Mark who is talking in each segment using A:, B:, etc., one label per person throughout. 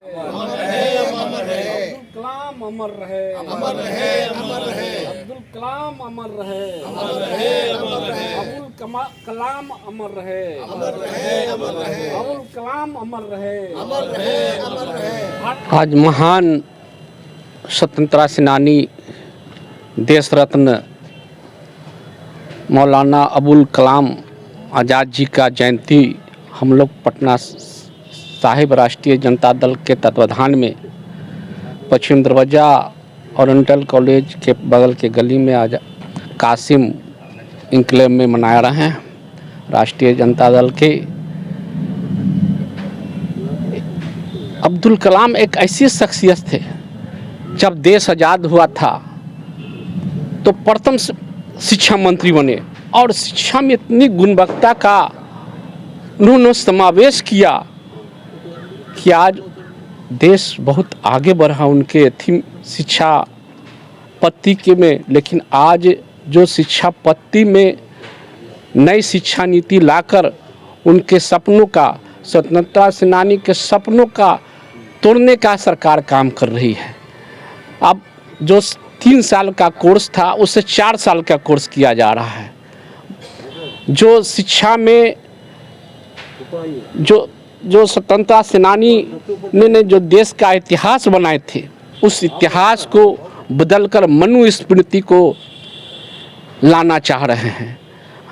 A: कलाम अमर रहे,
B: अमर रहे, अमर रहे।
A: अब्दुल कलाम अमर रहे,
B: अमर रहे, अमर रहे।
A: अबुल कलाम अमर रहे,
B: अमर रहे, अमर रहे।
A: अबुल कलाम अमर रहे,
B: अमर रहे, अमर रहे।
C: आज महान स्वतंत्रता सेनानी देश रत्न मौलाना अबुल कलाम आज़ाद जी का जयंती हम लोग पटना साहिब राष्ट्रीय जनता दल के तत्वाधान में पश्चिम दरवाजा ओरिएंटल कॉलेज के बगल के गली में आज कासिम इनक्लेव में मना रहे हैं। राष्ट्रीय जनता दल के अब्दुल कलाम एक ऐसी शख्सियत थे, जब देश आज़ाद हुआ था तो प्रथम शिक्षा मंत्री बने और शिक्षा में इतनी गुणवत्ता का उन्होंने समावेश किया कि आज देश बहुत आगे बढ़ा उनके थी शिक्षा पद्धति के में। लेकिन आज जो शिक्षा पद्धति में नई शिक्षा नीति लाकर उनके सपनों का, स्वतंत्रता सेनानी के सपनों का तोड़ने का सरकार काम कर रही है। अब जो 3 साल का कोर्स था उसे 4 साल का कोर्स किया जा रहा है। जो शिक्षा में जो स्वतंत्रता सेनानी ने जो देश का इतिहास बनाए थे, उस इतिहास को बदलकर मनुस्मृति को लाना चाह रहे हैं।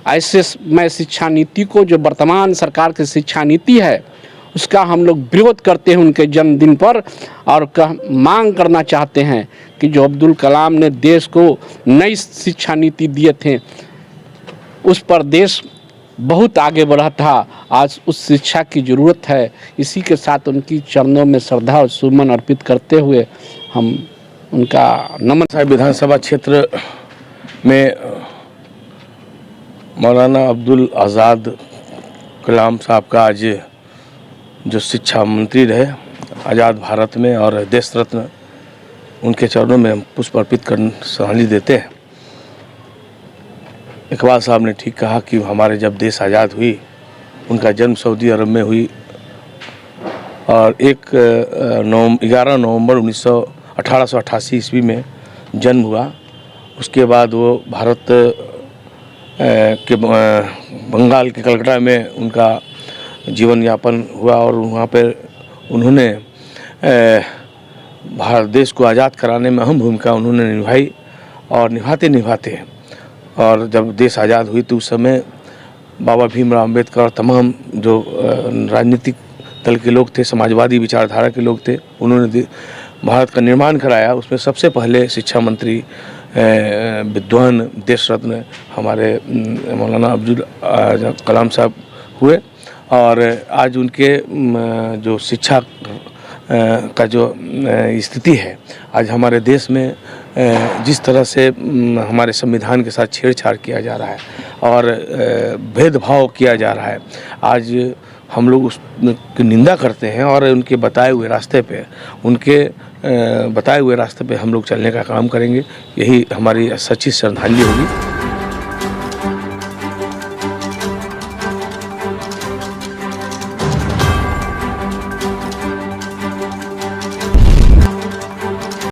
C: ऐसे मैं शिक्षा नीति को, जो वर्तमान सरकार की शिक्षा नीति है, उसका हम लोग विरोध करते हैं उनके जन्मदिन पर और मांग करना चाहते हैं कि जो अब्दुल कलाम ने देश को नई शिक्षा नीति दिए थे, उस पर देश बहुत आगे बढ़ा था। आज उस शिक्षा की ज़रूरत है। इसी के साथ उनकी चरणों में श्रद्धा और सुमन अर्पित करते हुए हम उनका नमन।
D: साहिब विधानसभा क्षेत्र में मौलाना अब्दुल आज़ाद कलाम साहब का आज जो शिक्षा मंत्री रहे आज़ाद भारत में और देश रत्न, उनके चरणों में हम पुष्प अर्पित कर श्रद्धांजलि देते हैं। इकबाल साहब ने ठीक कहा कि हमारे जब देश आज़ाद हुई, उनका जन्म सऊदी अरब में हुई और 11 नवंबर 1888 ईस्वी में जन्म हुआ। उसके बाद वो भारत के बंगाल के कलकत्ता में उनका जीवन यापन हुआ और वहाँ पर उन्होंने भारत देश को आज़ाद कराने में अहम भूमिका उन्होंने निभाई और निभाते और जब देश आज़ाद हुई तो उस समय बाबा भीमराव अम्बेडकर और तमाम जो राजनीतिक दल के लोग थे, समाजवादी विचारधारा के लोग थे, उन्होंने भारत का निर्माण कराया। उसमें सबसे पहले शिक्षा मंत्री विद्वान देश रत्न हमारे मौलाना अब्दुल कलाम साहब हुए और आज उनके जो शिक्षा का जो स्थिति है, आज हमारे देश में जिस तरह से हमारे संविधान के साथ छेड़छाड़ किया जा रहा है और भेदभाव किया जा रहा है, आज हम लोग उसकी निंदा करते हैं और उनके बताए हुए रास्ते पे हम लोग चलने का काम करेंगे। यही हमारी सच्ची श्रद्धांजलि होगी।